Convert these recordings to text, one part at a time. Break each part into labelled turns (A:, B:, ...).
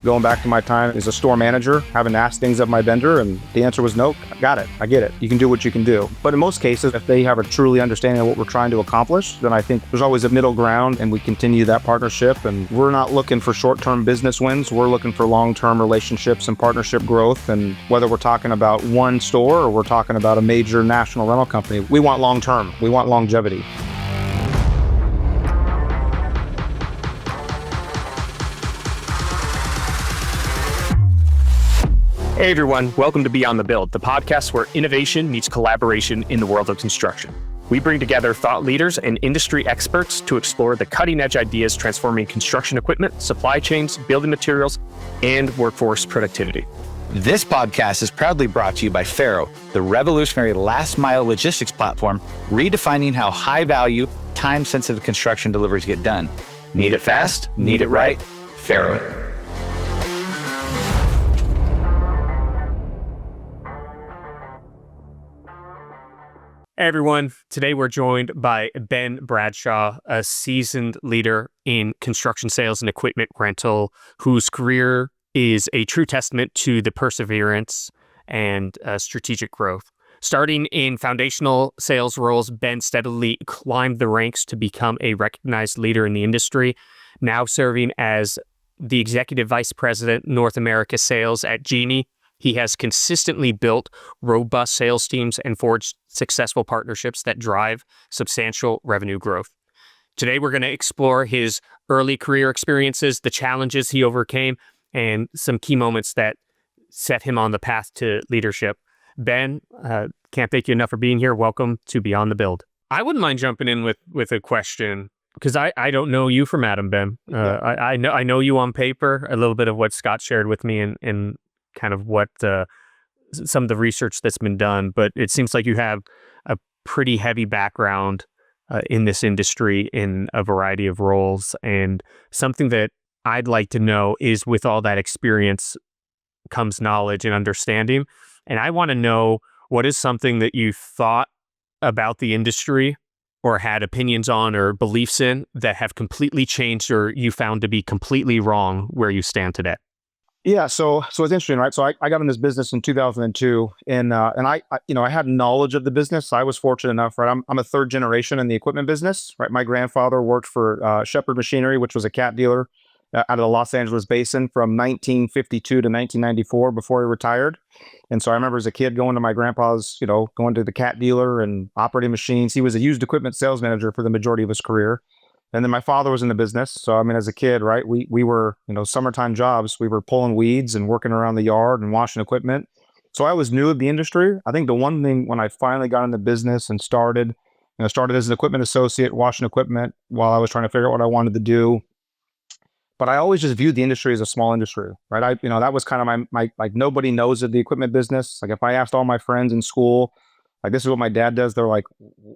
A: Going back to my time as a store manager, having to ask things of my vendor, and the answer was no, I got it, I get it. You can do what you can do. But in most cases, if they have a truly understanding of what we're trying to accomplish, then I think there's always a middle ground and we continue that partnership. And we're not looking for short-term business wins. We're looking for long-term relationships and partnership growth. And whether we're talking about one store or we're talking about a major national rental company, we want long-term, we want longevity.
B: Hey everyone, welcome to Beyond the Build, the podcast where innovation meets collaboration in the world of construction. We bring together thought leaders and industry experts to explore the cutting-edge ideas transforming construction equipment, supply chains, building materials, and workforce productivity.
C: This podcast is proudly brought to you by Faro, the revolutionary last-mile logistics platform, redefining how high-value, time-sensitive construction deliveries get done. Need it fast? Need it right? Faro.
B: Hey everyone, today we're joined by Ben Bradshaw, a seasoned leader in construction sales and equipment rental, whose career is a true testament to the perseverance and strategic growth. Starting in foundational sales roles, Ben steadily climbed the ranks to become a recognized leader in the industry, now serving as the Executive Vice President, North America Sales at Genie. He has consistently built robust sales teams and forged successful partnerships that drive substantial revenue growth. Today, we're going to explore his early career experiences, the challenges he overcame, and some key moments that set him on the path to leadership. Ben, can't thank you enough for being here. Welcome to Beyond the Build. I wouldn't mind jumping in with a question, because I don't know you from Adam, Ben. I know you on paper, a little bit of what Scott shared with me and kind of what some of the research that's been done, but it seems like you have a pretty heavy background in this industry in a variety of roles. And something that I'd like to know is, with all that experience comes knowledge and understanding. And I want to know, what is something that you thought about the industry or had opinions on or beliefs in that have completely changed or you found to be completely wrong where you stand today?
A: Yeah, so it's interesting, right? So I got in this business in 2002, and I had knowledge of the business. I was fortunate enough, right? I'm a third generation in the equipment business, right? My grandfather worked for Shepherd Machinery, which was a cat dealer out of the Los Angeles basin from 1952 to 1994 before he retired. And so I remember as a kid going to my grandpa's, going to the cat dealer and operating machines. He was a used equipment sales manager for the majority of his career. And then my father was in the business. So, I mean, as a kid, right, we were, summertime jobs, we were pulling weeds and working around the yard and washing equipment. So I was new at the industry. I think the one thing when I finally got in the business and started as an equipment associate, washing equipment while I was trying to figure out what I wanted to do. But I always just viewed the industry as a small industry, right? That was kind of my like, nobody knows of the equipment business. Like, if I asked all my friends in school, like, this is what my dad does, they're like,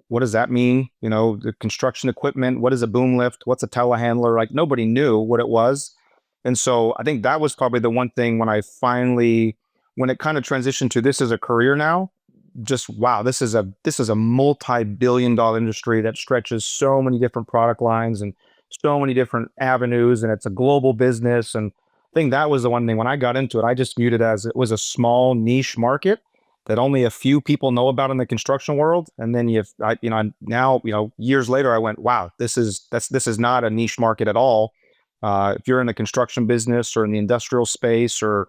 A: what does that mean? The construction equipment, what is a boom lift? What's a telehandler? Like, nobody knew what it was. And so I think that was probably the one thing when it kind of transitioned to this as a career now, just, wow, this is a multi-billion-dollar industry that stretches so many different product lines and so many different avenues, and it's a global business. And I think that was the one thing when I got into it, I just viewed it as it was a small niche market that only a few people know about in the construction world. And then now, years later, I went, wow, this is not a niche market at all. If you're in the construction business or in the industrial space, or,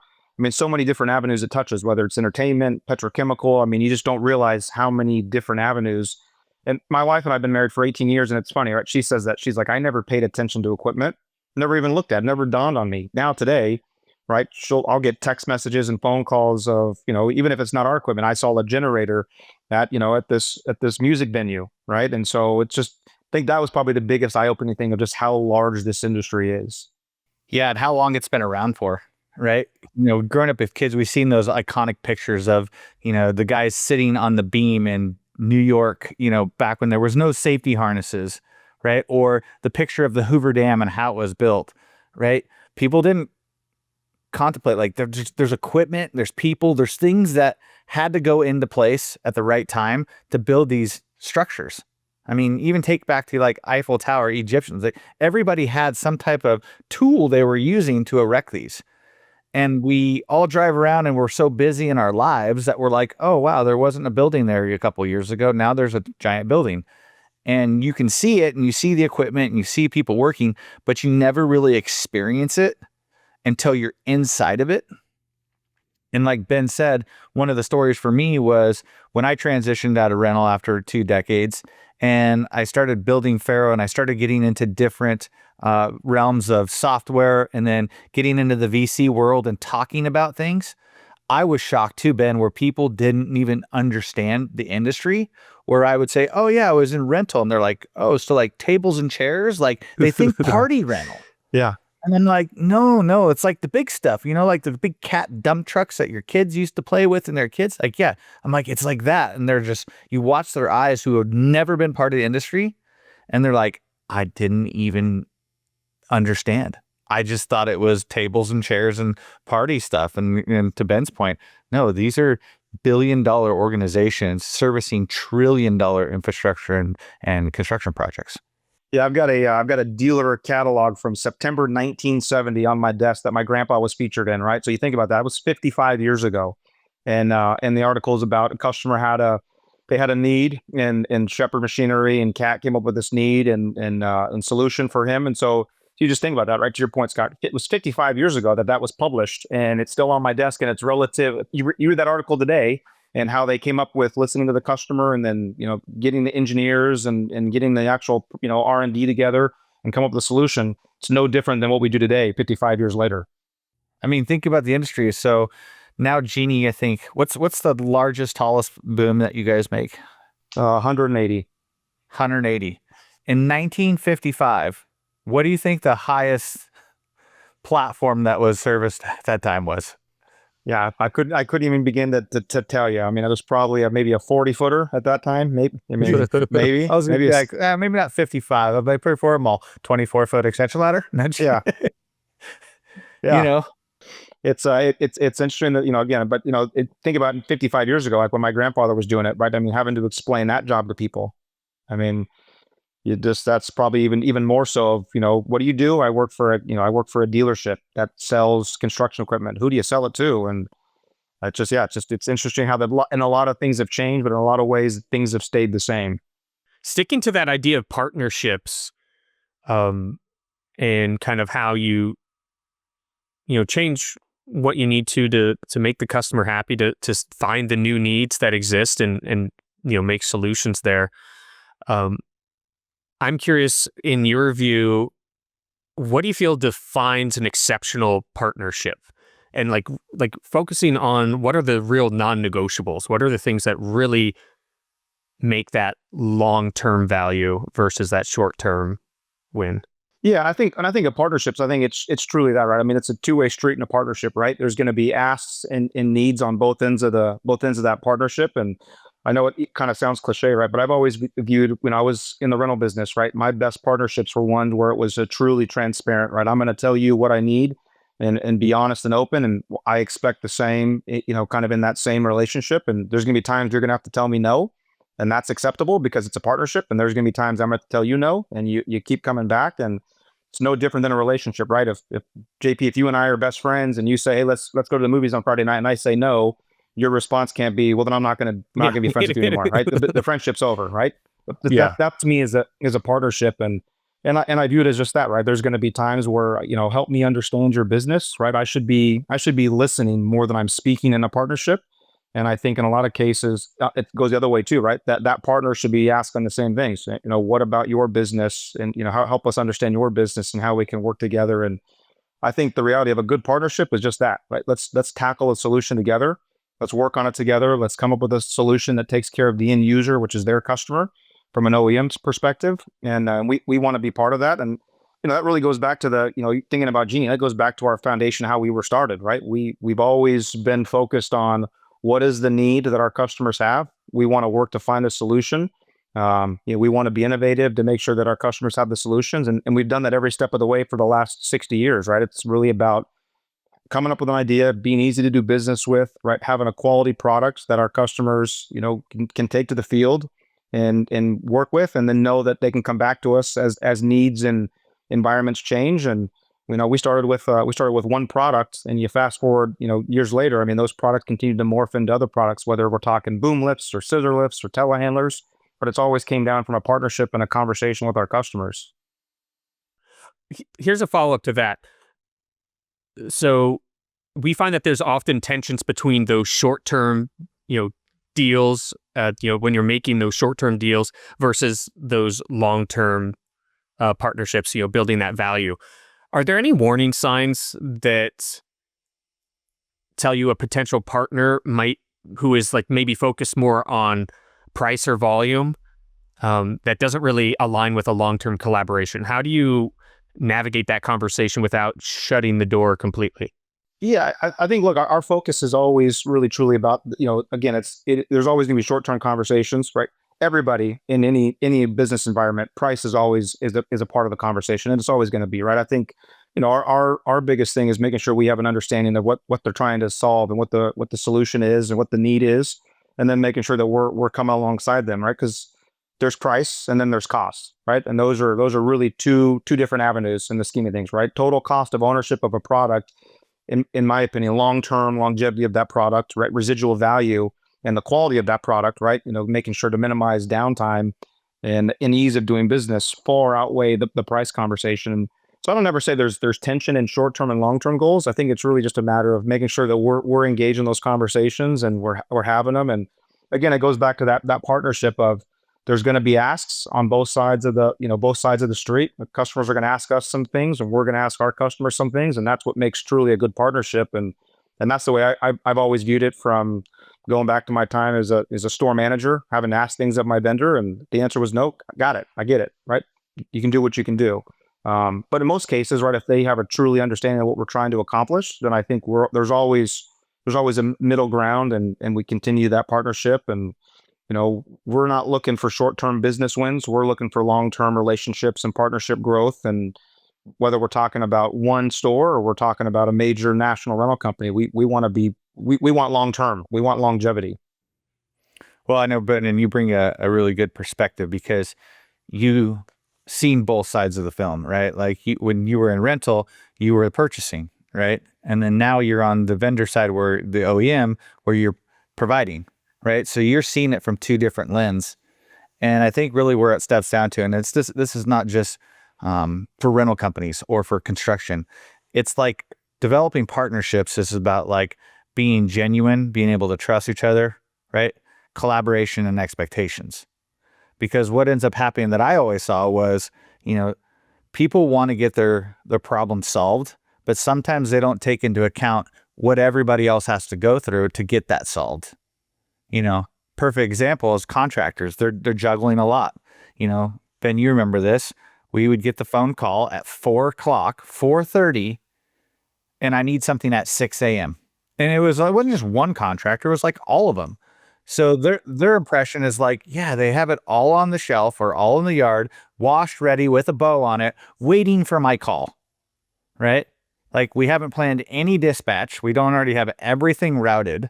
A: so many different avenues it touches, whether it's entertainment, petrochemical, you just don't realize how many different avenues. And my wife and I have been married for 18 years, and it's funny, right? She says that, she's like, I never paid attention to equipment, never even looked at it, never dawned on me. Now today, right, I'll get text messages and phone calls of, even if it's not our equipment, I saw a generator at this music venue, right? And so it's just, I think that was probably the biggest eye-opening thing of just how large this industry is.
C: Yeah, and how long it's been around for, right? Growing up with kids, we've seen those iconic pictures of, the guys sitting on the beam in New York, back when there was no safety harnesses, right? Or the picture of the Hoover Dam and how it was built, right? People didn't contemplate, like, there's equipment, there's people, there's things that had to go into place at the right time to build these structures. Even take back to like Eiffel Tower, Egyptians, like everybody had some type of tool they were using to erect these. And we all drive around and we're so busy in our lives that we're like, oh, wow, there wasn't a building there a couple of years ago. Now there's a giant building. And you can see it and you see the equipment and you see people working, but you never really experience it until you're inside of it. And like Ben said, one of the stories for me was when I transitioned out of rental after 2 decades and I started building Faro and I started getting into different realms of software and then getting into the VC world and talking about things. I was shocked too, Ben, where people didn't even understand the industry, where I would say, oh yeah, I was in rental. And they're like, oh, so like tables and chairs, like they think party rental.
A: Yeah.
C: And then like, no, it's like the big stuff, like the big cat dump trucks that your kids used to play with and their kids. Like, yeah, I'm like, it's like that. And they're just, you watch their eyes who have never been part of the industry. And they're like, I didn't even understand. I just thought it was tables and chairs and party stuff. And to Ben's point, no, these are billion-dollar organizations servicing trillion-dollar infrastructure and construction projects.
A: Yeah, I've got a dealer catalog from September 1970 on my desk that my grandpa was featured in, right? So you think about that. It was 55 years ago. And the article is about a customer had a need and Shepherd Machinery and Cat came up with this need and solution for him. And so you just think about that, right? To your point, Scott, it was 55 years ago that was published and it's still on my desk and it's relative. You read that article today and how they came up with listening to the customer and then, getting the engineers and getting the actual, R&D together and come up with a solution. It's no different than what we do today, 55 years later.
C: I mean, think about the industry. So now Genie, I think, what's the largest, tallest boom that you guys make?
A: 180.
C: 180. In 1955, what do you think the highest platform that was serviced at that time was?
A: Yeah, I couldn't even begin to tell you. I mean, it was probably maybe a 40-footer at that time. Maybe. Maybe.
C: I was maybe like, maybe not 55. I'd pretty for them all. 24-foot extension ladder.
A: Yeah. Yeah.
C: It's
A: it's interesting that, again, but, think about 55 years ago, like when my grandfather was doing it, right? I mean, having to explain that job to people. I mean, that's probably even more so of, what do you do? I work for a dealership that sells construction equipment. Who do you sell it to? And it's interesting how and a lot of things have changed, but in a lot of ways, things have stayed the same.
B: Sticking to that idea of partnerships, and kind of how you change what you need to make the customer happy, to find the new needs that exist and make solutions there. I'm curious, in your view, what do you feel defines an exceptional partnership? And like focusing on what are the real non-negotiables? What are the things that really make that long-term value versus that short-term win?
A: Yeah, I think of partnerships, I think it's truly that, right? I mean, it's a two-way street in a partnership, right? There's going to be asks and needs on both ends of that partnership. And I know it kind of sounds cliche, right? But I've always viewed, when I was in the rental business, right, my best partnerships were ones where it was a truly transparent, right? I'm going to tell you what I need and be honest and open. And I expect the same, kind of in that same relationship. And there's going to be times you're going to have to tell me no. And that's acceptable because it's a partnership. And there's going to be times I'm going to tell you no. And you keep coming back. And it's no different than a relationship, right? If JP, if you and I are best friends and you say, hey, let's go to the movies on Friday night, and I say no, your response can't be, well, then I'm not going to be friends with you anymore, right? The friendship's over, right? That to me is a partnership, and I view it as just that, right? There's going to be times where help me understand your business, right? I should be listening more than I'm speaking in a partnership, and I think in a lot of cases it goes the other way too, right? That partner should be asking the same things. What about your business, and help us understand your business and how we can work together. And I think the reality of a good partnership is just that, right? Let's tackle a solution together. Let's work on it together. Let's come up with a solution that takes care of the end user, which is their customer, from an OEM's perspective. And we want to be part of that. And that really goes back to thinking about Genie. That goes back to our foundation, how we were started, right? We've always been focused on what is the need that our customers have. We want to work to find a solution. We want to be innovative to make sure that our customers have the solutions, and we've done that every step of the way for the last 60 years, right? It's really about coming up with an idea, being easy to do business with, right? Having a quality product that our customers, can take to the field and work with, and then know that they can come back to us as needs and environments change. And We started with one product, and you fast forward, years later. I mean, those products continue to morph into other products, whether we're talking boom lifts or scissor lifts or telehandlers. But it's always came down from a partnership and a conversation with our customers.
B: Here's a follow-up to that. So we find that there's often tensions between those short-term, deals, when you're making those short-term deals versus those long-term partnerships, building that value. Are there any warning signs that tell you a potential partner who is like maybe focused more on price or volume, that doesn't really align with a long-term collaboration? How do you navigate that conversation without shutting the door completely?
A: Yeah, I think, look, our focus is always really truly about, again, there's always going to be short-term conversations, right? Everybody in any business environment, price is always is a part of the conversation, and it's always going to be, right? I think, our biggest thing is making sure we have an understanding of what they're trying to solve and what the solution is and what the need is, and then making sure that we're coming alongside them, right? Because there's price and then there's cost, right? And those are really two different avenues in the scheme of things, right? Total cost of ownership of a product, in my opinion, long-term longevity of that product, right? Residual value and the quality of that product, right? Making sure to minimize downtime and ease of doing business far outweigh the price conversation. So I don't ever say there's tension in short-term and long-term goals. I think it's really just a matter of making sure that we're engaged in those conversations and we're having them. And again, it goes back to that partnership of, there's going to be asks on both sides of the street. The customers are going to ask us some things, and we're going to ask our customers some things, and that's what makes truly a good partnership. And that's the way I've always viewed it, from going back to my time as a store manager, having asked things of my vendor, and the answer was no. Got it, I get it, right? You can do what you can do. But in most cases, right, if they have a truly understanding of what we're trying to accomplish, then I think there's always a middle ground, and we continue that partnership. And we're not looking for short-term business wins. We're looking for long-term relationships and partnership growth. And whether we're talking about one store or we're talking about a major national rental company, we want long-term. We want longevity.
C: Well, I know, Ben, and you bring a really good perspective, because you seen both sides of the film, right? Like, when you were in rental, you were purchasing, right? And then now you're on the vendor side, where the OEM, where you're providing. Right. So you're seeing it from two different lenses. And I think really where it steps down to, and this is not just for rental companies or for construction. It's like developing partnerships is about like being genuine, being able to trust each other, right? Collaboration and expectations. Because what ends up happening that I always saw was, people want to get their problem solved, but sometimes they don't take into account what everybody else has to go through to get that solved. Perfect example is contractors. They're juggling a lot. Ben, you remember this. We would get the phone call at 4:00, 4:30, and I need something at 6 a.m. And it wasn't just one contractor, it was like all of them. So their impression is like, yeah, they have it all on the shelf or all in the yard, washed ready with a bow on it, waiting for my call. Right? Like, we haven't planned any dispatch. We don't already have everything routed.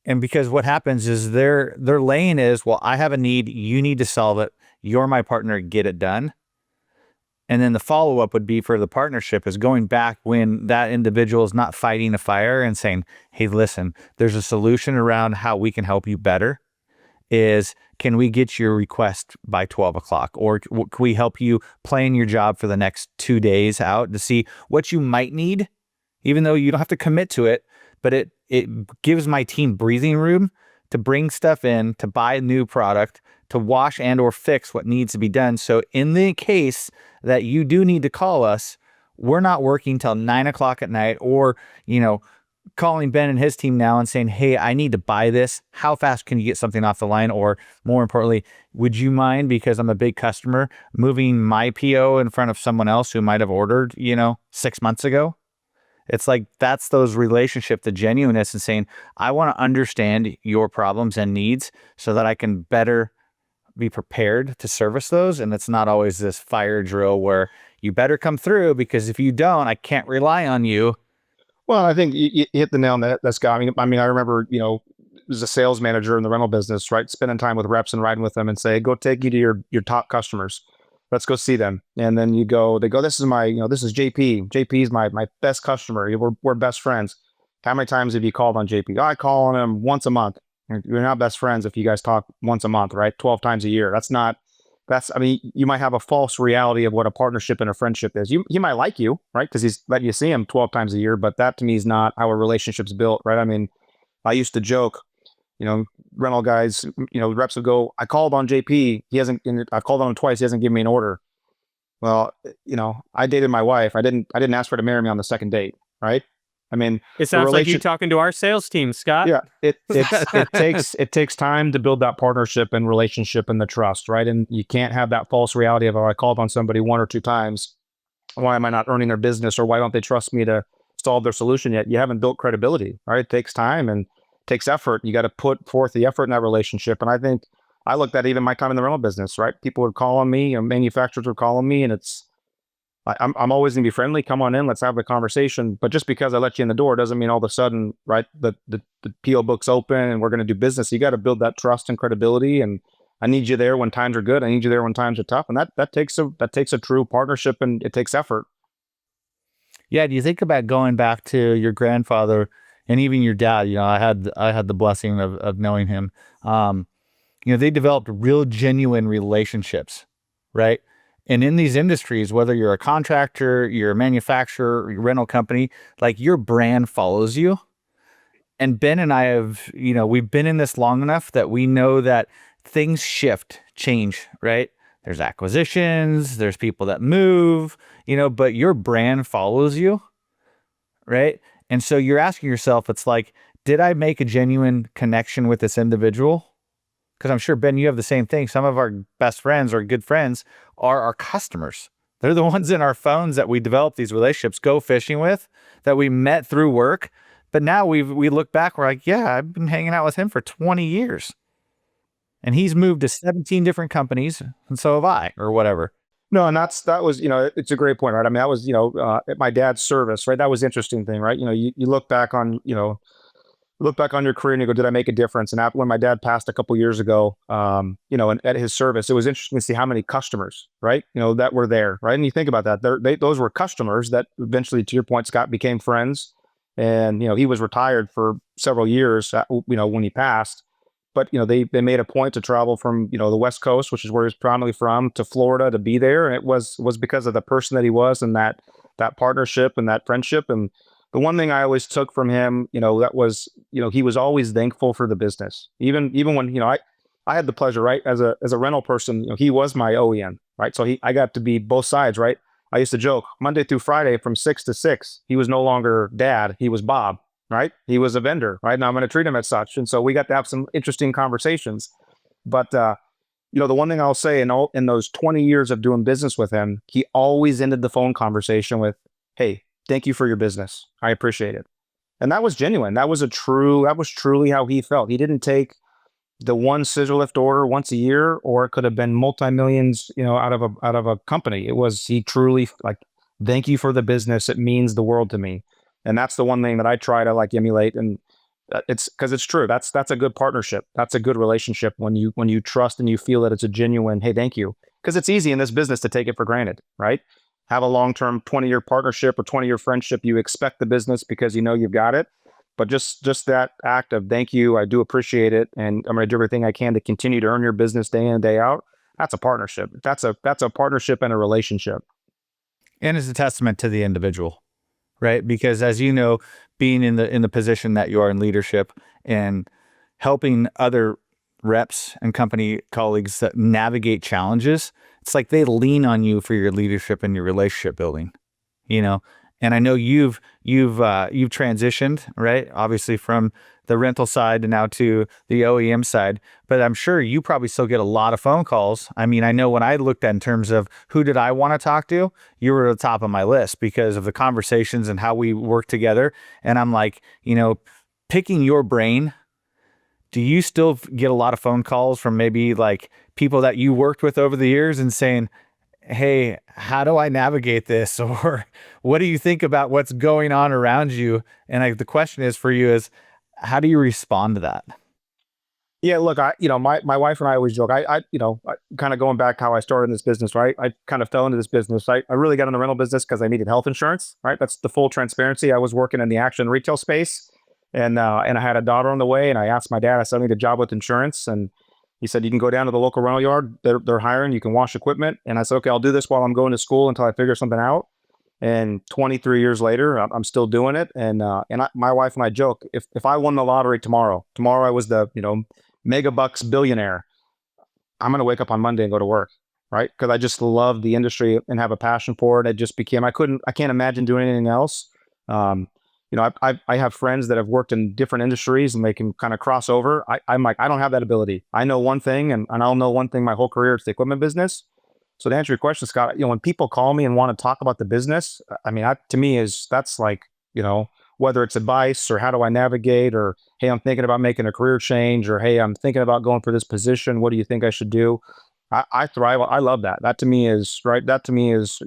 C: And because what happens is their lane is, well, I have a need, you need to solve it. You're my partner, get it done. And then the follow-up would be for the partnership is going back when that individual is not fighting a fire and saying, hey, listen, there's a solution around how we can help you better. Can we get your request by 12 o'clock? Or can we help you plan your job for the next 2 days out to see what you might need, even though you don't have to commit to it, but it gives my team breathing room to bring stuff in, to buy a new product, to wash and or fix what needs to be done. So in the case that you do need to call us, we're not working till 9 o'clock at night, or, calling Ben and his team now and saying, hey, I need to buy this. How fast can you get something off the line? Or more importantly, would you mind, because I'm a big customer, moving my PO in front of someone else who might have ordered, 6 months ago? It's like, that's those relationship, the genuineness, and saying, I want to understand your problems and needs so that I can better be prepared to service those. And it's not always this fire drill where you better come through, because if you don't, I can't rely on you.
A: Well, I think you hit the nail on that, Scott. I mean, I remember, as a sales manager in the rental business, right, spending time with reps and riding with them and say, go take you to your top customers. let's go see them. And then they go, this is this is JP. JP's my best customer. We're best friends. How many times have you called on JP? I call on him once a month. You're not best friends if you guys talk once a month, right? 12 times a year. I mean, you might have a false reality of what a partnership and a friendship is. He might like you, right? Because he's letting you see him 12 times a year, but that to me is not how a relationship's built, right? I mean, I used to joke, rental guys, reps would go, I called on JP. I called on him twice. He hasn't given me an order. Well, I dated my wife. I didn't ask her to marry me on the second date, right? I mean,
B: It sounds like you talking to our sales team, Scott.
A: Yeah, it takes time to build that partnership and relationship and the trust, right? And you can't have that false reality of, oh, I called on somebody one or two times. Why am I not earning their business, or why don't they trust me to solve their solution yet? You haven't built credibility, right? It takes time and takes effort. You got to put forth the effort in that relationship. And I think I looked at even my time in the rental business, right? People would call on me, manufacturers would call on me, and I'm always gonna be friendly. Come on in, let's have the conversation. But just because I let you in the door doesn't mean all of a sudden, right, the PO book's open and we're gonna do business. You got to build that trust and credibility. And I need you there when times are good. I need you there when times are tough. And that takes a true partnership, and it takes effort.
C: Yeah. Do you think about going back to your grandfather and even your dad? I had the blessing of knowing him. They developed real genuine relationships, right? And in these industries, whether you're a contractor, you're a manufacturer, your rental company, like your brand follows you. And Ben and I we've been in this long enough that we know that things change, right? There's acquisitions, there's people that move, but your brand follows you, right? And so you're asking yourself, it's like, did I make a genuine connection with this individual? Because I'm sure, Ben, you have the same thing. Some of our best friends or good friends are our customers. They're the ones in our phones that we develop these relationships, go fishing with, that we met through work. But now we look back, we're like, yeah, I've been hanging out with him for 20 years. And he's moved to 17 different companies, and so have I, or whatever.
A: No, and that was, it's a great point, right? I mean, that was, at my dad's service, right? That was the interesting thing, right? You look back on, your career and you go, did I make a difference? And when my dad passed a couple years ago, and at his service, it was interesting to see how many customers, right, that were there, right? And you think about that, those were customers that eventually, to your point, Scott, became friends. And he was retired for several years, when he passed. But they made a point to travel from the West Coast, which is where he's primarily from, to Florida to be there, and it was because of the person that he was, and that partnership and that friendship. And the one thing I always took from him, that was, he was always thankful for the business. Even when, I had the pleasure, right, as a rental person, he was my OEM, right? So I got to be both sides, right? I used to joke Monday through Friday from 6 to 6, he was no longer dad, he was Bob, right? He was a vendor, right? Now I'm going to treat him as such. And so we got to have some interesting conversations. But, the one thing I'll say in those 20 years of doing business with him, he always ended the phone conversation with, hey, thank you for your business. I appreciate it. And that was genuine. That was truly how he felt. He didn't take the one scissor lift order once a year, or it could have been multi-millions, out of a company. It was, he truly like, thank you for the business. It means the world to me. And that's the one thing that I try to emulate. And it's because it's true. That's a good partnership. That's a good relationship when you trust and you feel that it's a genuine, hey, thank you. Because it's easy in this business to take it for granted, right? Have a long-term 20-year partnership or 20-year friendship. You expect the business because you've got it. But just that act of thank you, I do appreciate it, and I'm going to do everything I can to continue to earn your business day in and day out. That's a partnership. That's a partnership and a relationship.
C: And it's a testament to the individual, right? Because as you know, being in the position that you are in leadership and helping other reps and company colleagues that navigate challenges, it's like they lean on you for your leadership and your relationship building, And I know you've transitioned, right? Obviously from the rental side and now to the OEM side, but I'm sure you probably still get a lot of phone calls. I mean, I know when I looked at in terms of who did I want to talk to, you were at the top of my list because of the conversations and how we work together. And I'm like, picking your brain. Do you still get a lot of phone calls from maybe like people that you worked with over the years and saying, hey, how do I navigate this? Or what do you think about what's going on around you? And the question is for you is, how do you respond to that?
A: Yeah, look, my wife and I always joke. Kind of going back how I started in this business, right? I kind of fell into this business. I really got in the rental business because I needed health insurance, right? That's the full transparency. I was working in the action retail space, and I had a daughter on the way, and I asked my dad, I said, I need a job with insurance, and he said, you can go down to the local rental yard. They're hiring. You can wash equipment. And I said, okay, I'll do this while I'm going to school until I figure something out. And 23 years later, I'm still doing it. My wife and I joke, if I won the lottery tomorrow I was the mega bucks billionaire, I'm going to wake up on Monday and go to work, right? Because I just love the industry and have a passion for it. It just became, I can't imagine doing anything else. I have friends that have worked in different industries and they can kind of cross over. I'm like, I don't have that ability. I know one thing and I'll know one thing my whole career. It's the equipment business. So to answer your question, Scott, when people call me and want to talk about the business, I mean, to me that's like, whether it's advice or how do I navigate, or, hey, I'm thinking about making a career change, or, hey, I'm thinking about going for this position. What do you think I should do? I thrive. I love that. That to me is right. That to me is,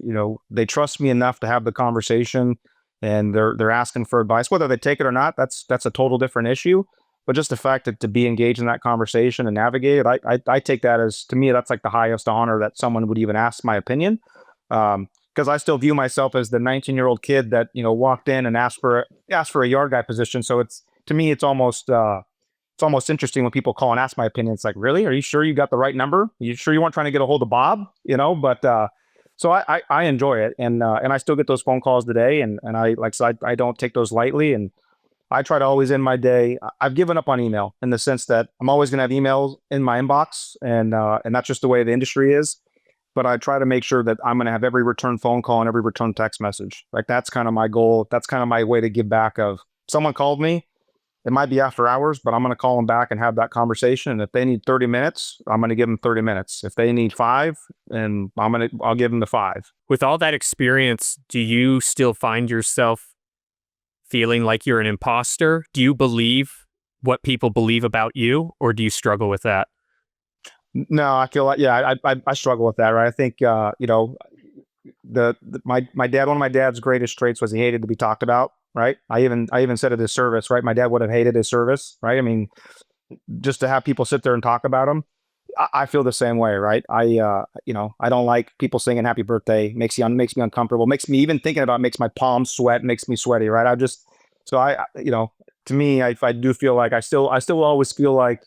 A: they trust me enough to have the conversation, and they're asking for advice, whether they take it or not. That's a total different issue. But just the fact that to be engaged in that conversation and navigate it, I take that as, to me, that's like the highest honor that someone would even ask my opinion. Because I still view myself as the 19-year-old kid that walked in and asked for a yard guy position. So it's, to me, it's almost interesting when people call and ask my opinion. It's like, really? Are you sure you got the right number? Are you sure you weren't trying to get a hold of Bob? But so I enjoy it, and I still get those phone calls today, and I don't take those lightly, and I try to always end my day. I've given up on email in the sense that I'm always going to have emails in my inbox, and that's just the way the industry is. But I try to make sure that I'm going to have every return phone call and every return text message. Like, that's kind of my goal. That's kind of my way to give back. Of someone called me, it might be after hours, but I'm going to call them back and have that conversation. And if they need 30 minutes, I'm going to give them 30 minutes. If they need 5, and I'll give them the 5.
B: With all that experience, do you still find yourself feeling like you're an imposter? Do you believe what people believe about you, or do you struggle with that?
A: No, I feel like, yeah, I struggle with that, right? I think, my dad, one of my dad's greatest traits was he hated to be talked about, right? I even said at his service, right? My dad would have hated his service, right? I mean, just to have people sit there and talk about him. I feel the same way, right? I don't like people singing happy birthday. Makes me uncomfortable. Makes me, even thinking about it, makes my palms sweat, makes me sweaty, right? To me, I do feel like I still always feel like,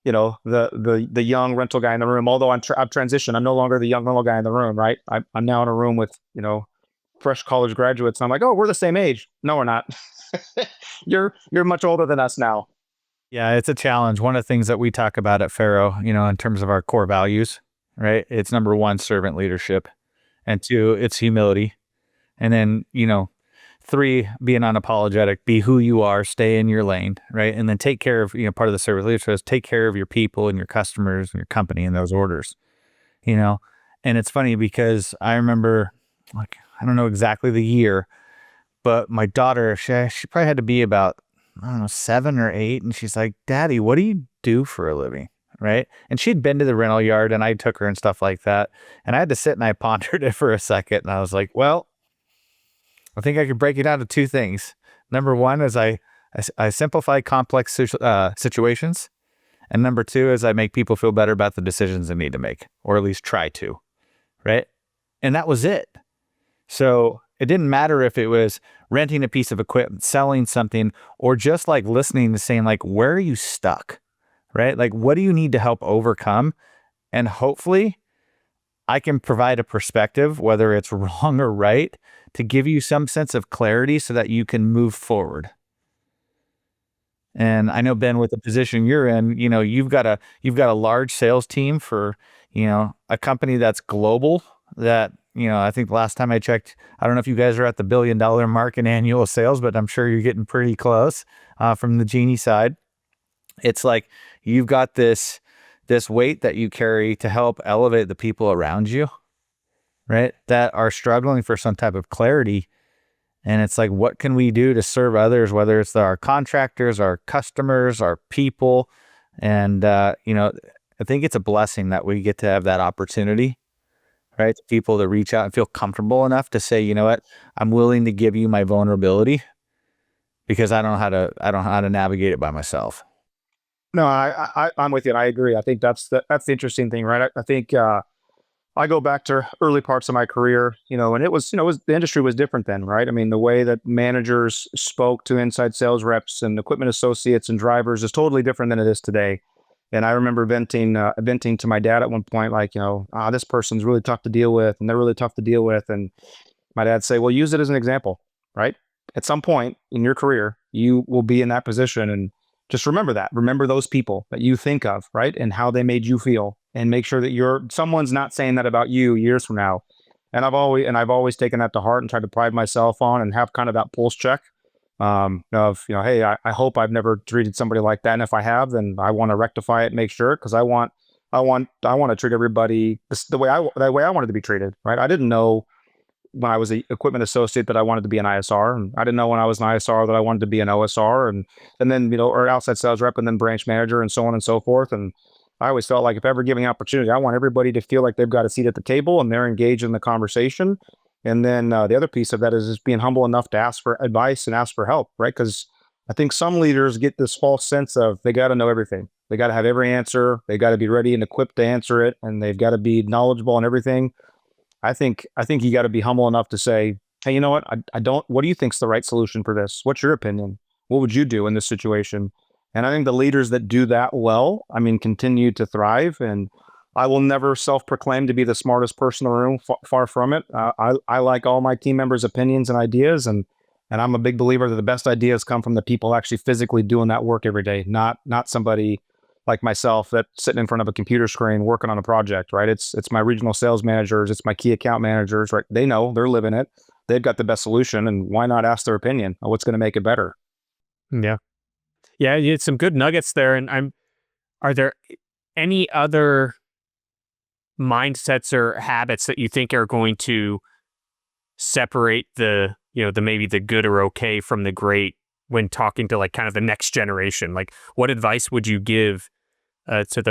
A: the young rental guy in the room, although I've transitioned. I'm no longer the young rental guy in the room, right? I'm now in a room with, fresh college graduates. And I'm like, oh, we're the same age. No, we're not. You're much older than us now.
C: Yeah, it's a challenge. One of the things that we talk about at Faro, in terms of our core values, right? It's number 1, servant leadership, and 2, it's humility. And then, 3, being unapologetic, be who you are, stay in your lane, right? And then take care of, part of the servant leadership is take care of your people and your customers and your company and those orders, And it's funny because I remember, like, I don't know exactly the year, but my daughter, she probably had to be about, I don't know, 7 or 8. And she's like, Daddy, what do you do for a living? Right. And she'd been to the rental yard and I took her and stuff like that. And I had to sit and I pondered it for a second. And I was like, well, I think I could break it down to 2 things. Number 1 is I simplify complex situations. And number 2 is I make people feel better about the decisions they need to make, or at least try to. Right. And that was it. So it didn't matter if it was renting a piece of equipment, selling something, or just like listening to saying, like, where are you stuck? Right? Like, what do you need to help overcome? And hopefully I can provide a perspective, whether it's wrong or right, to give you some sense of clarity so that you can move forward. And I know, Ben, with the position you're in, you've got a large sales team for, a company that's global, that, I think the last time I checked, I don't know if you guys are at the $1 billion mark in annual sales, but I'm sure you're getting pretty close from the Genie side. It's like you've got this weight that you carry to help elevate the people around you, right? That are struggling for some type of clarity. And it's like, what can we do to serve others, whether it's our contractors, our customers, our people? And, I think it's a blessing that we get to have that opportunity, right? To people to reach out and feel comfortable enough to say, you know what, I'm willing to give you my vulnerability because I don't know how to navigate it by myself.
A: No, I'm with you. And I agree. I think that's the interesting thing, right? I think I go back to early parts of my career, and it was, the industry was different then, right? I mean, the way that managers spoke to inside sales reps and equipment associates and drivers is totally different than it is today. And I remember venting to my dad at one point, like, this person's really tough to deal with, and they're really tough to deal with. And my dad say, well, use it as an example, right? At some point in your career, you will be in that position, and just remember that. Remember those people that you think of, right? And how they made you feel, and make sure that someone's not saying that about you years from now. And I've always taken that to heart and tried to pride myself on and have kind of that pulse check of, hey, I hope I've never treated somebody like that. And if I have, then I want to rectify it, make sure, because I want to treat everybody the way I wanted to be treated, right? I didn't know when I was an equipment associate that I wanted to be an ISR, and I didn't know when I was an ISR that I wanted to be an OSR, and then or outside sales rep, and then branch manager, and so on and so forth. And I always felt like if ever giving opportunity, I want everybody to feel like they've got a seat at the table and they're engaged in the conversation. And then the other piece of that is just being humble enough to ask for advice and ask for help, right? Because I think some leaders get this false sense of they got to know everything. They got to have every answer. They got to be ready and equipped to answer it, and they've got to be knowledgeable on everything. I think you got to be humble enough to say, hey, you know what? I don't. What do you think's the right solution for this? What's your opinion? What would you do in this situation? And I think the leaders that do that well, I mean, continue to thrive. And I will never self-proclaim to be the smartest person in the room. Far from it. I like all my team members' opinions and ideas, and I'm a big believer that the best ideas come from the people actually physically doing that work every day, not somebody like myself that's sitting in front of a computer screen working on a project, right? It's my regional sales managers, it's my key account managers, right? They know, they're living it. They've got the best solution, and why not ask their opinion on what's going to make it better?
B: Yeah. Yeah, you had some good nuggets there. And are there any other mindsets or habits that you think are going to separate the maybe the good or okay from the great when talking to like kind of the next generation? Like, what advice would you give to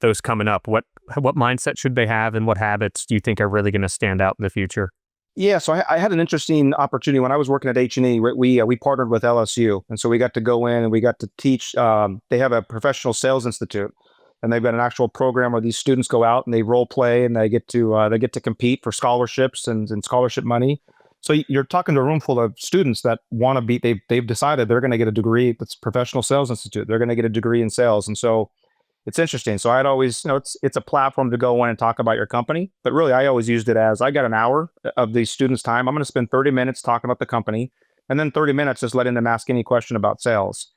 B: those coming up? What mindset should they have, and what habits do you think are really going to stand out in the future?
A: Yeah, so I had an interesting opportunity when I was working at H&E. We partnered with LSU, and so we got to go in and we got to teach. They have a professional sales institute, and they've got an actual program where these students go out and they role play, and they get to compete for scholarships and scholarship money. So you're talking to a room full of students that want to be. They've decided they're going to get a degree. It's professional sales institute. They're going to get a degree in sales, and so it's interesting. So I'd always, it's a platform to go in and talk about your company, but really I always used it as I got an hour of these students' time. I'm going to spend 30 minutes talking about the company, and then 30 minutes just letting them ask any question about sales.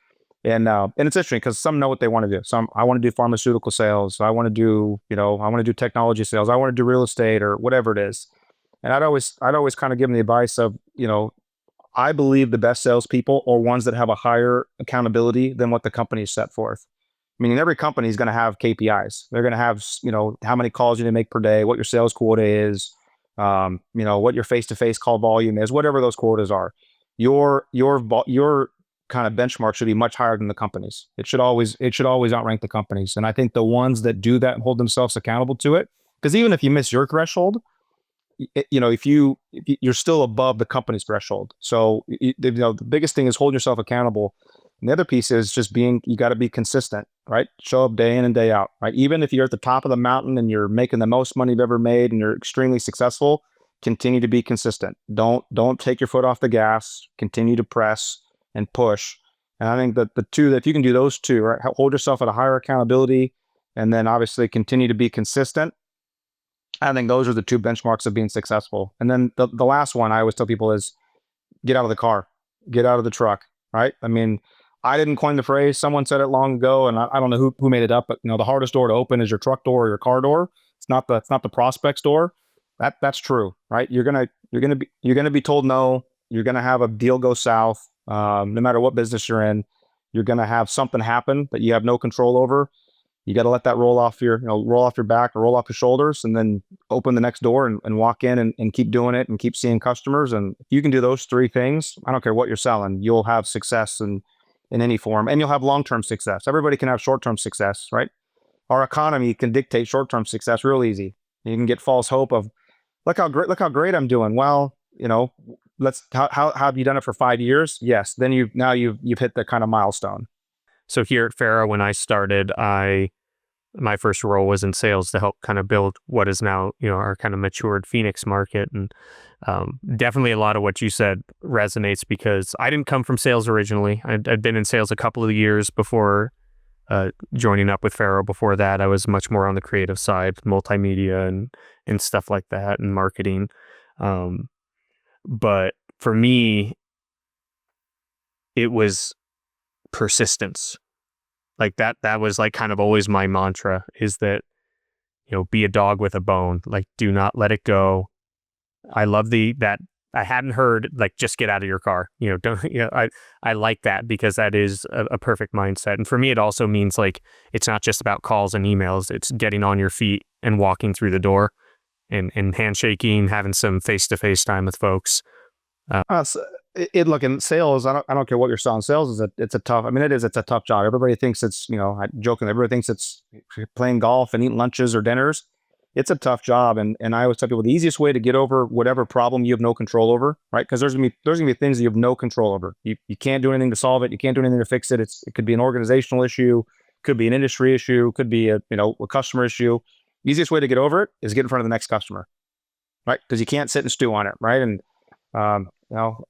A: And it's interesting because some know what they want to do. Some, I want to do pharmaceutical sales. I want to do, I want to do technology sales. I want to do real estate or whatever it is. And I'd always kind of give them the advice of, I believe the best salespeople are ones that have a higher accountability than what the company set forth. I mean, every company is going to have KPIs. They're going to have, how many calls you need to make per day, what your sales quota is, what your face-to-face call volume is, whatever those quotas are. Your kind of benchmark should be much higher than the companies. It should always outrank the companies. And I think the ones that do that and hold themselves accountable to it, because even if you miss your threshold, if you're still above the company's threshold. So the biggest thing is holding yourself accountable. And the other piece is just you got to be consistent, right? Show up day in and day out, right? Even if you're at the top of the mountain and you're making the most money you've ever made and you're extremely successful, continue to be consistent. Don't take your foot off the gas. Continue to press and push. And I think that if you can do those two, right? Hold yourself at a higher accountability, and then obviously continue to be consistent. I think those are the two benchmarks of being successful. And then the last one I always tell people is get out of the car, get out of the truck, right? I mean, I didn't coin the phrase. Someone said it long ago, and I don't know who made it up, but the hardest door to open is your truck door or your car door. It's not the prospect's door. That's true, right? You're gonna be told no. You're gonna have a deal go south. No matter what business you're in, you're gonna have something happen that you have no control over. You got to let that roll off your back or roll off your shoulders, and then open the next door and walk in and keep doing it and keep seeing customers. And if you can do those three things, I don't care what you're selling, you'll have success in any form, and you'll have long-term success. Everybody can have short-term success, right? Our economy can dictate short-term success real easy. You can get false hope of, look how great I'm doing. Well, how have you done it for 5 years? Yes. Then you've hit the kind of milestone.
B: So here at Farah, when I started, my first role was in sales to help kind of build what is now, our kind of matured Phoenix market. And definitely a lot of what you said resonates because I didn't come from sales originally. I'd been in sales a couple of years before joining up with Farah. Before that, I was much more on the creative side, multimedia and stuff like that, and marketing. But for me, it was persistence. Like that was like kind of always my mantra, is that, be a dog with a bone. Like, do not let it go. I love that I hadn't heard, like, just get out of your car. Don't, I like that because that is a perfect mindset. And for me, it also means like, it's not just about calls and emails. It's getting on your feet and walking through the door and handshaking, having some face-to-face time with folks.
A: Look, in sales, I don't care what you're selling. Sales it's a tough. I mean, it's a tough job. Everybody thinks it's, I joking. Everybody thinks it's playing golf and eating lunches or dinners. It's a tough job, and I always tell people the easiest way to get over whatever problem you have no control over, right? Because there's gonna be things that you have no control over. You can't do anything to solve it. You can't do anything to fix it. It could be an organizational issue, could be an industry issue, could be a customer issue. Easiest way to get over it is get in front of the next customer, right? Because you can't sit and stew on it, right? And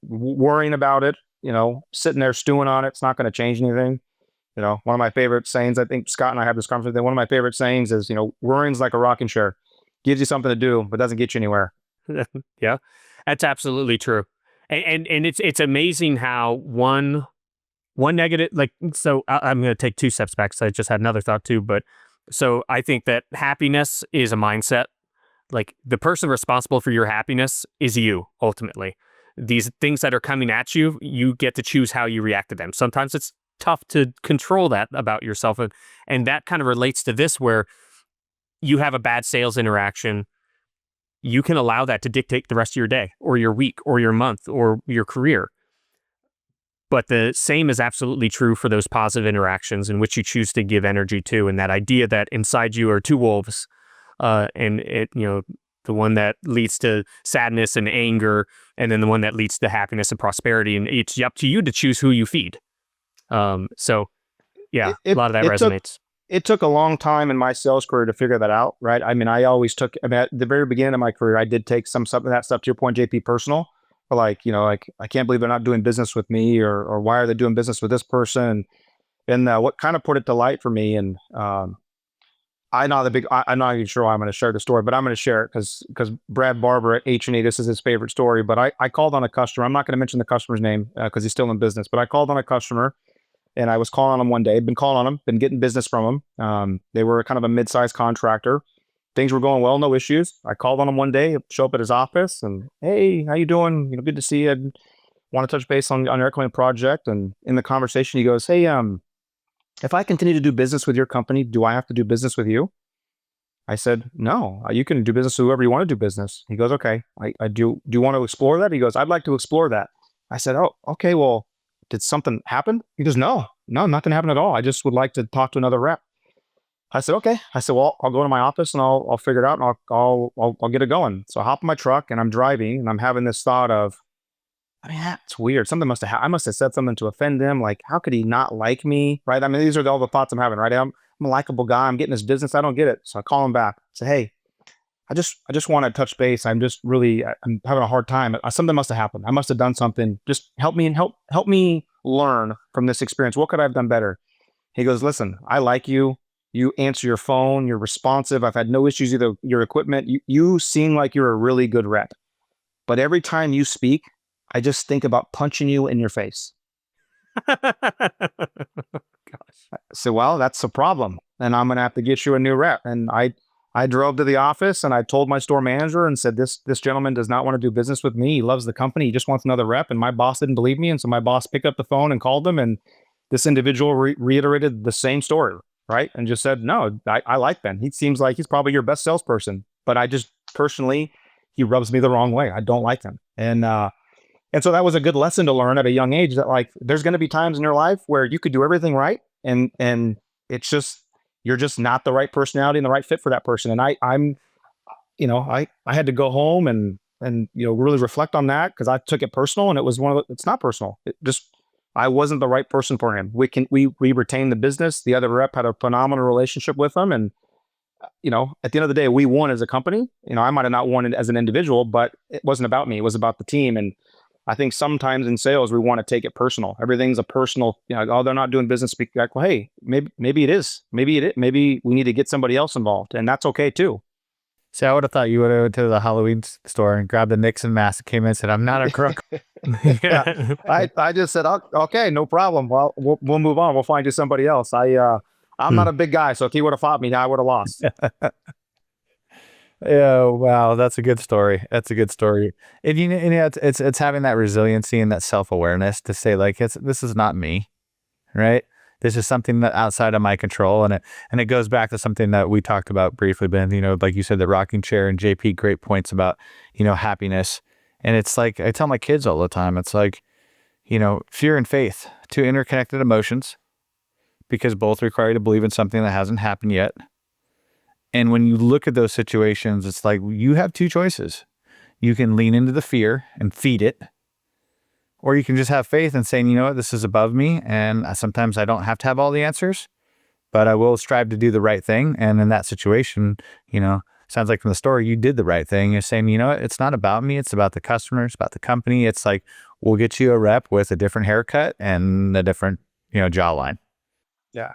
A: worrying about it, sitting there stewing on it's not going to change anything. One of my favorite sayings, I think Scott and I have this conversation, one of my favorite sayings is, worrying's like a rocking chair. Gives you something to do, but doesn't get you anywhere.
B: Yeah, that's absolutely true. And it's amazing how one negative, like, so I'm going to take 2 steps back because I just had another thought too. But so I think that happiness is a mindset. Like, the person responsible for your happiness is you, ultimately. These things that are coming at you, you get to choose how you react to them. Sometimes it's tough to control that about yourself. And that kind of relates to this, where you have a bad sales interaction. You can allow that to dictate the rest of your day or your week or your month or your career. But the same is absolutely true for those positive interactions in which you choose to give energy to. And that idea that inside you are 2 wolves, and it, the one that leads to sadness and anger, and then the one that leads to happiness and prosperity. And it's up to you to choose who you feed. So yeah, a lot of that resonates.
A: It took a long time in my sales career to figure that out, right? I mean, at the very beginning of my career, I did take some of that stuff, to your point, JP, personal. Like, I can't believe they're not doing business with me, or why are they doing business with this person? And what kind of put it to light for me, and I'm not even sure why I'm going to share the story, but I'm going to share it because Brad Barber at H&E, this is his favorite story. But I called on a customer. I'm not going to mention the customer's name because he's still in business. But I called on a customer, and I was calling on him one day. I'd been calling on him, been getting business from him. They were kind of a mid-sized contractor. Things were going well, no issues. I called on him one day, show up at his office, and hey, how you doing? Good to see you. I want to touch base on your airplane project. And in the conversation, he goes, hey, if I continue to do business with your company, do I have to do business with you? I said, no, you can do business with whoever you want to do business. He goes, okay, I do you want to explore that? He goes, I'd like to explore that. I said, oh, okay, well, did something happen? He goes, no, nothing happened at all. I just would like to talk to another rep. I said, okay. I said, well, I'll go to my office and I'll figure it out, and I'll get it going. So I hop in my truck and I'm driving, and I'm having this thought of, I mean, that's weird. Something must have I must have said something to offend him. Like, how could he not like me? Right? I mean, these are all the thoughts I'm having, right? I'm a likable guy. I'm getting this business. I don't get it. So I call him back. Say, hey, I just want to touch base. I'm having a hard time. Something must have happened. I must have done something. Just help me and help me learn from this experience. What could I have done better? He goes, listen, I like you. You answer your phone. You're responsive. I've had no issues either. Your equipment. You seem like you're a really good rep. But every time you speak, I just think about punching you in your face. Gosh. So, well, that's the problem. And I'm going to have to get you a new rep. And I drove to the office and I told my store manager and said, this gentleman does not want to do business with me. He loves the company. He just wants another rep. And my boss didn't believe me. And so my boss picked up the phone and called him. And this individual reiterated the same story, right? And just said, no, I like Ben. He seems like he's probably your best salesperson. But I just personally, he rubs me the wrong way. I don't like him. And so that was a good lesson to learn at a young age, that like, there's going to be times in your life where you could do everything right. And it's just, you're just not the right personality and the right fit for that person. And I had to go home and really reflect on that, because I took it personal, and it's not personal. I wasn't the right person for him. We retained the business. The other rep had a phenomenal relationship with him, and at the end of the day, we won as a company. I might have not won it as an individual, but it wasn't about me. It was about the team. And I think sometimes in sales, we want to take it personal. Everything's a personal, oh, they're not doing business. Like, well, hey, maybe it is. Maybe we need to get somebody else involved, and that's okay too.
C: See, I would have thought you would have went to the Halloween store and grabbed the Nixon mask and came in and said, "I'm not a crook."
A: Yeah, I just said, oh, okay, no problem. Well, we'll move on. We'll find you somebody else. I'm not a big guy, so if he would have fought me, I would have lost.
C: Yeah, wow, that's a good story. That's a good story. And it's having that resiliency and that self-awareness to say, like, this is not me, right? This is something that outside of my control, and it goes back to something that we talked about briefly, Ben. Like you said, the rocking chair, and JP, great points about happiness. And it's like I tell my kids all the time, it's like fear and faith, two interconnected emotions, because both require you to believe in something that hasn't happened yet. And when you look at those situations, it's like you have two choices. You can lean into the fear and feed it, or you can just have faith and saying, what, this is above me, and sometimes I don't have to have all the answers, but I will strive to do the right thing. And in that situation, sounds like from the story, you did the right thing. You're saying, what, it's not about me. It's about the customer. It's about the company. It's like, we'll get you a rep with a different haircut and a different, jawline.
A: Yeah.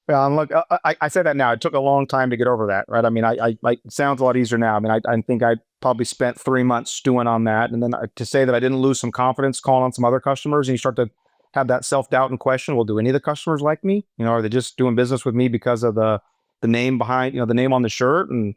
A: Well, and look, I say that now. It took a long time to get over that, right? I mean, it sounds a lot easier now. I mean, I think I probably spent 3 months stewing on that. And then to say that I didn't lose some confidence calling on some other customers, and you start to have that self-doubt and question, well, do any of the customers like me? Are they just doing business with me because of the name behind, the name on the shirt? And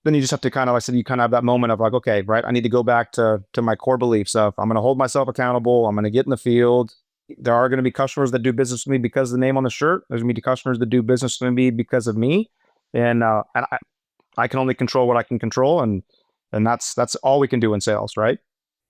A: then you just have to kind of, like I said, you kind of have that moment of like, okay, right, I need to go back to my core beliefs of I'm going to hold myself accountable. I'm going to get in the field. There are going to be customers that do business with me because of the name on the shirt. There's going to be customers that do business with me because of me. And I can only control what I can control. And that's all we can do in sales, right?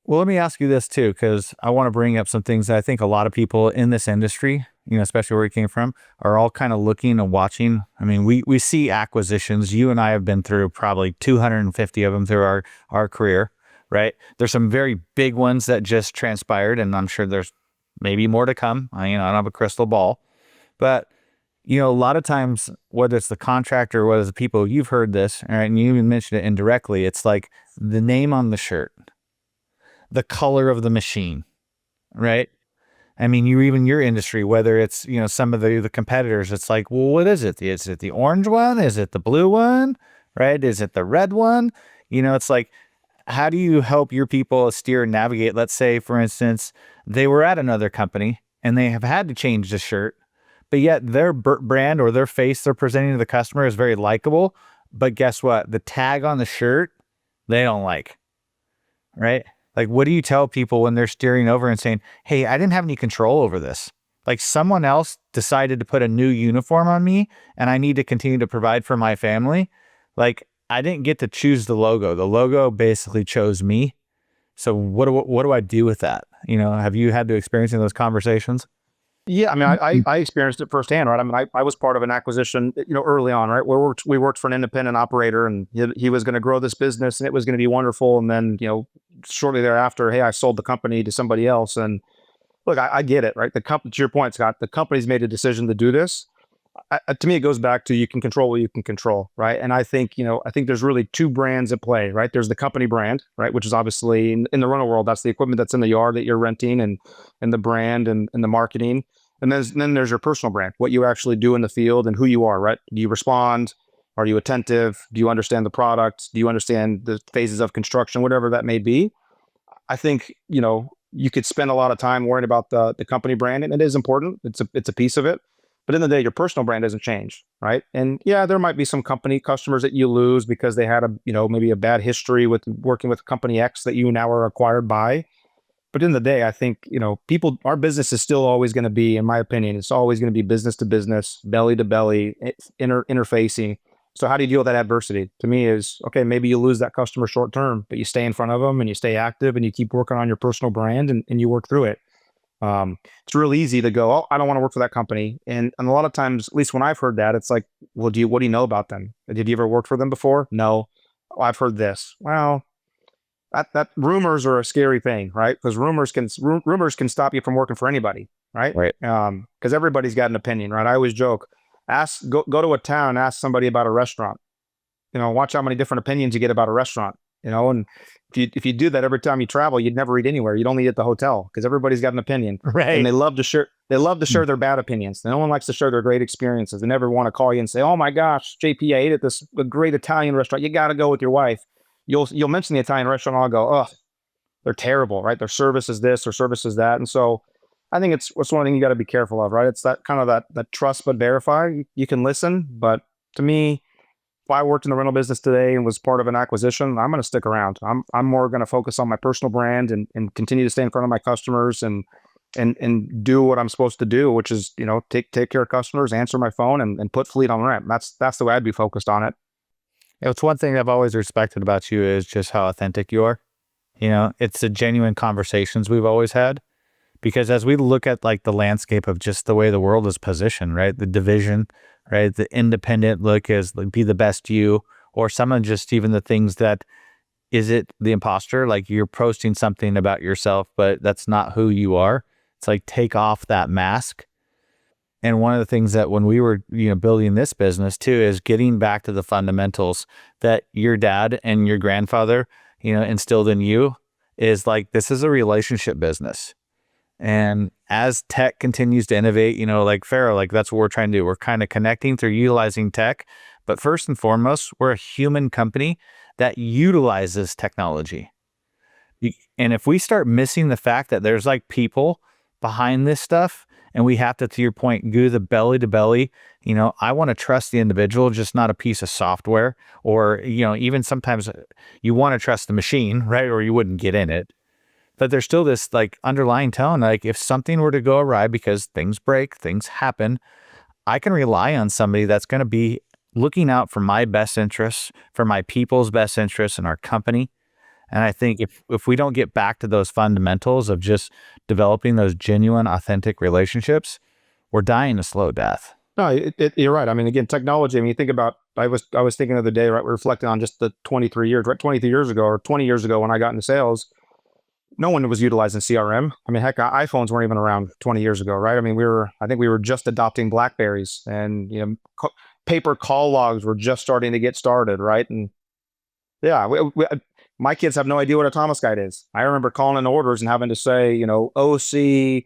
C: Well, let me ask you this too, because I want to bring up some things that I think a lot of people in this industry, especially where you came from, are all kind of looking and watching. I mean, we see acquisitions. You and I have been through probably 250 of them through our career, right? There's some very big ones that just transpired, and I'm sure there's maybe more to come. I don't have a crystal ball, but a lot of times, whether it's the contractor, whether it's the people, you've heard this, all right, and you even mentioned it indirectly. It's like the name on the shirt, the color of the machine, right? I mean, even your industry, whether it's, some of the competitors, it's like, well, what is it? Is it the orange one? Is it the blue one? Right? Is it the red one? It's like, how do you help your people steer and navigate? Let's say, for instance, they were at another company and they have had to change the shirt, but yet their brand or their face they're presenting to the customer is very likable. But guess what? The tag on the shirt, they don't like, right? Like, what do you tell people when they're steering over and saying, hey, I didn't have any control over this. Like, someone else decided to put a new uniform on me and I need to continue to provide for my family. Like, I didn't get to choose the logo. The logo basically chose me. So what do I do with that? Have you had to experience those conversations?
A: Yeah, I mean, I experienced it firsthand, right? I mean, I was part of an acquisition, early on, right? We worked for an independent operator, and he was going to grow this business, and it was going to be wonderful. And then, shortly thereafter, hey, I sold the company to somebody else. And look, I get it, right? The company, to your point, Scott, the company's made a decision to do this. To me, it goes back to you can control what you can control, right? And I think there's really two brands at play, right? There's the company brand, right, which is obviously in the rental world, that's the equipment that's in the yard that you're renting, and the brand and the marketing. And then there's your personal brand, what you actually do in the field and who you are, right? Do you respond? Are you attentive? Do you understand the product? Do you understand the phases of construction, whatever that may be? I think, you could spend a lot of time worrying about the company brand, and it is important. It's a piece of it. But in the day, your personal brand doesn't change, right? And yeah, there might be some company customers that you lose because they had maybe a bad history with working with company X that you now are acquired by. But in the day, I think, our business is still always going to be, in my opinion, it's always going to be business to business, belly to belly, interfacing. So how do you deal with that adversity? To me is, okay, maybe you lose that customer short term, but you stay in front of them and you stay active and you keep working on your personal brand, and you work through it. It's real easy to go, oh, I don't want to work for that company. And a lot of times, at least when I've heard that, it's like, well, what do you know about them? Did you ever work for them before? No. Oh, I've heard this. Well, that rumors are a scary thing, right? Because rumors can stop you from working for anybody, right?
C: Right.
A: Because everybody's got an opinion, right? I always joke, go to a town and ask somebody about a restaurant. Watch how many different opinions you get about a restaurant. And if you do that every time you travel, you'd never eat anywhere. You'd only eat at the hotel because everybody's got an opinion,
C: Right.
A: and they love to share. They love to share their bad opinions. No one likes to share their great experiences. They never want to call you and say, "Oh my gosh, JP, I ate at this great Italian restaurant. You got to go with your wife." You'll mention the Italian restaurant, and I'll go, "Oh, they're terrible, right? Their service is this, their service is that." And so, I think it's one thing you got to be careful of, right? It's that kind of that trust but verify. You can listen, but to me, if I worked in the rental business today and was part of an acquisition, I'm going to stick around. I'm more going to focus on my personal brand and continue to stay in front of my customers and do what I'm supposed to do, which is, take care of customers, answer my phone, and put fleet on rent. That's the way I'd be focused on it.
C: It's one thing I've always respected about you is just how authentic you are. It's the genuine conversations we've always had. Because as we look at like the landscape of just the way the world is positioned, right? The division, right? The independent look is like, be the best you, or some of just even the things that, is it the imposter? Like you're posting something about yourself, but that's not who you are. It's like, take off that mask. And one of the things that when we were, building this business too, is getting back to the fundamentals that your dad and your grandfather, instilled in you, is like, this is a relationship business. And as tech continues to innovate, like Pharaoh, like that's what we're trying to do. We're kind of connecting through utilizing tech. But first and foremost, we're a human company that utilizes technology. And if we start missing the fact that there's like people behind this stuff, and we have to your point, go the belly to belly, I want to trust the individual, just not a piece of software. Or, even sometimes you want to trust the machine, right? Or you wouldn't get in it. But there's still this like underlying tone, like if something were to go awry because things break, things happen, I can rely on somebody that's going to be looking out for my best interests, for my people's best interests in our company. And I think if we don't get back to those fundamentals of just developing those genuine, authentic relationships, we're dying a slow death.
A: No, you're right. I mean, again, technology. I mean, you think about. I was thinking the other day, right? We're reflecting on just the 23 years, right? 23 years ago or 20 years ago when I got into sales, no one was utilizing CRM. I mean, heck, iPhones weren't even around 20 years ago, right? I mean, I think we were just adopting Blackberries, and paper call logs were just starting to get started, right? And yeah, my kids have no idea what a Thomas Guide is. I remember calling in orders and having to say, OC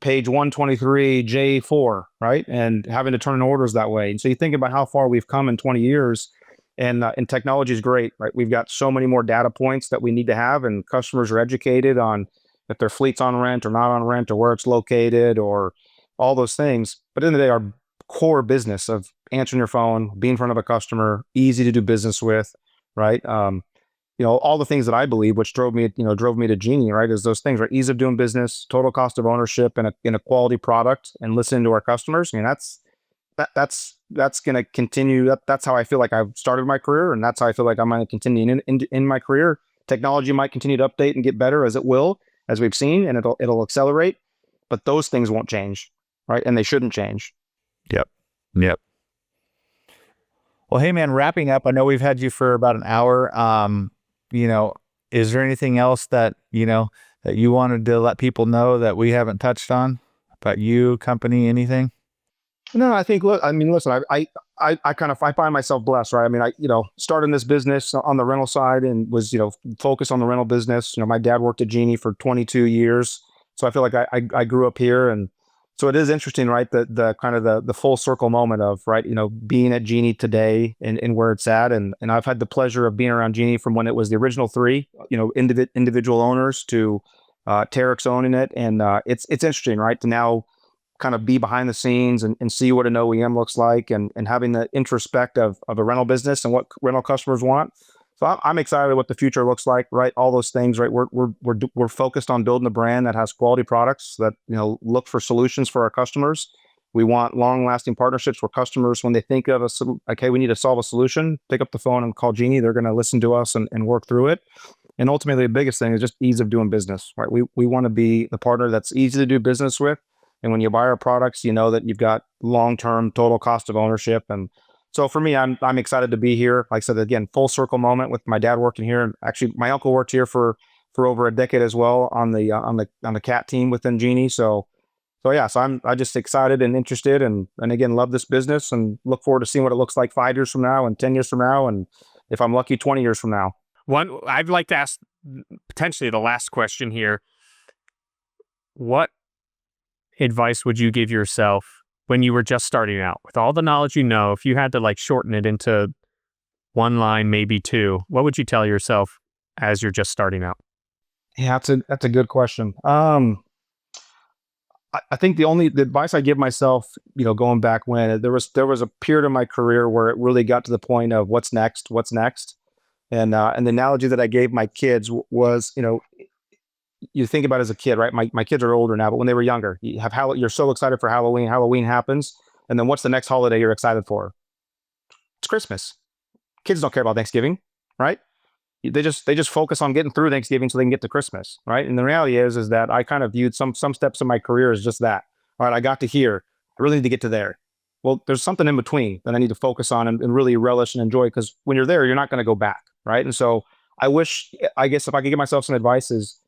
A: page 123 J4, right? And having to turn in orders that way. And so you think about how far we've come in 20 years. And technology is great, right? We've got so many more data points that we need to have, and customers are educated on if their fleet's on rent or not on rent, or where it's located, or all those things. But at the end of the day, our core business of answering your phone, being in front of a customer, easy to do business with, right? All the things that I believe, which drove me to Genie, right? Is those things, right? Ease of doing business, total cost of ownership, and a quality product, and listening to our customers. I mean, that's going to continue. That's how I feel like I've started my career, and that's how I feel like I'm going to continue in my career. Technology might continue to update and get better, as it will, as we've seen, and it'll accelerate. But those things won't change, right? And they shouldn't change.
C: Yep. Well, hey man, wrapping up. I know we've had you for about an hour. Is there anything else that that you wanted to let people know that we haven't touched on about you, company, anything?
A: No, I think, listen, I find myself blessed, right? I mean, I started in this business on the rental side and was, focused on the rental business. My dad worked at Genie for 22 years. So I feel like I grew up here. And so it is interesting, right? The kind of the full circle moment of, right, being at Genie today and where it's at. And I've had the pleasure of being around Genie from when it was the original three, individual owners to Terex owning it. And it's interesting, right? To now kind of be behind the scenes and see what an OEM looks like, and having the introspect of a rental business and what rental customers want. So I'm excited what the future looks like, right? All those things, right? We're focused on building a brand that has quality products that, look for solutions for our customers. We want long-lasting partnerships where customers, when they think of us, okay, we need to solve a solution, pick up the phone and call Genie. They're going to listen to us and work through it. And ultimately, the biggest thing is just ease of doing business, right? We want to be the partner that's easy to do business with. And when you buy our products, you know that you've got long-term total cost of ownership. And so for me, I'm excited to be here. Like I said, again, full circle moment with my dad working here. And actually, my uncle worked here for over a decade as well on the CAT team within Genie. So I'm just excited and interested and again, love this business and look forward to seeing what it looks like 5 years from now and 10 years from now. And if I'm lucky, 20 years from now.
B: One, I'd like to ask potentially the last question here. What advice would you give yourself when you were just starting out with all the knowledge you know? If you had to like shorten it into one line, maybe two, what would you tell yourself as you're just starting out?
A: Yeah, that's a good question. I think the advice I give myself, going back when there was a period of my career where it really got to the point of what's next. And the analogy that I gave my kids was, you think about it as a kid, right? My kids are older now, but when they were younger, you're so excited for Halloween. Halloween happens. And then what's the next holiday you're excited for? It's Christmas. Kids don't care about Thanksgiving, right? They just focus on getting through Thanksgiving so they can get to Christmas, right? And the reality is that I kind of viewed some steps in my career as just that. All right, I got to here. I really need to get to there. Well, there's something in between that I need to focus on and really relish and enjoy, because when you're there, you're not going to go back, right? And so I guess if I could give myself some advice is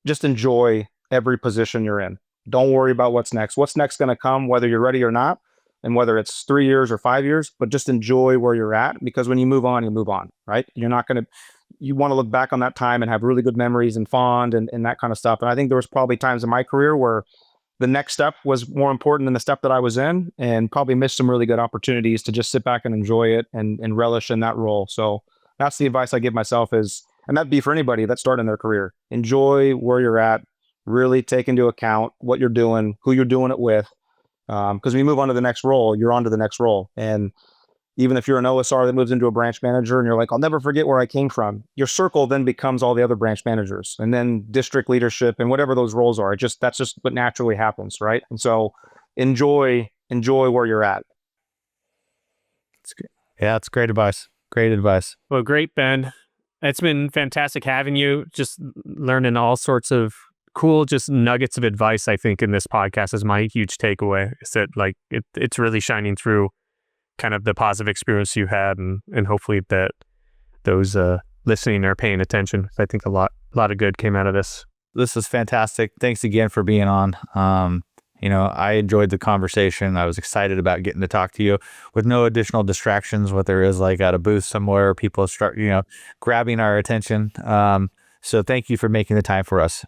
A: just enjoy every position you're in. Don't worry about what's next. What's next going to come, whether you're ready or not, and whether it's 3 years or 5 years, but just enjoy where you're at, because when you move on, right? You want to look back on that time and have really good memories and fond and that kind of stuff. And I think there was probably times in my career where the next step was more important than the step that I was in, and probably missed some really good opportunities to just sit back and enjoy it and relish in that role. So that's the advice I give myself is, and that'd be for anybody that's starting their career. Enjoy where you're at, really take into account what you're doing, who you're doing it with. Because when you move on to the next role, you're on to the next role. And even if you're an OSR that moves into a branch manager and you're like, I'll never forget where I came from, your circle then becomes all the other branch managers and then district leadership and whatever those roles are. That's just what naturally happens, right? And so enjoy where you're at.
C: It's good. Yeah, it's great advice. Great advice.
B: Well, great, Ben. It's been fantastic having you, just learning all sorts of cool, just nuggets of advice, I think, in this podcast is my huge takeaway, is that like it's really shining through kind of the positive experience you had, and hopefully that those listening are paying attention. I think a lot of good came out of this.
C: This was fantastic. Thanks again for being on. I enjoyed the conversation. I was excited about getting to talk to you with no additional distractions, whether it is like at a booth somewhere, people start, grabbing our attention. So thank you for making the time for us.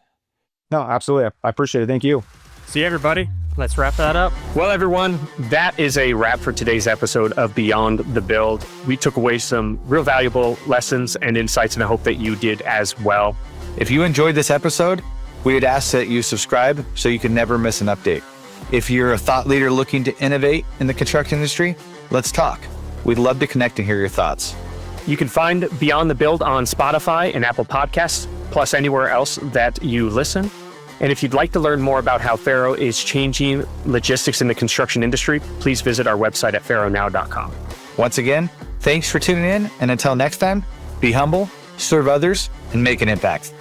A: No, absolutely. I appreciate it. Thank you.
B: See you, everybody. Let's wrap that up. Well, everyone, that is a wrap for today's episode of Beyond the Build. We took away some real valuable lessons and insights, and I hope that you did as well.
D: If you enjoyed this episode, we would ask that you subscribe so you can never miss an update. If you're a thought leader looking to innovate in the construction industry, let's talk. We'd love to connect and hear your thoughts.
B: You can find Beyond the Build on Spotify and Apple Podcasts, plus anywhere else that you listen. And if you'd like to learn more about how Faro is changing logistics in the construction industry, please visit our website at faronow.com.
D: Once again, thanks for tuning in. And until next time, be humble, serve others, and make an impact.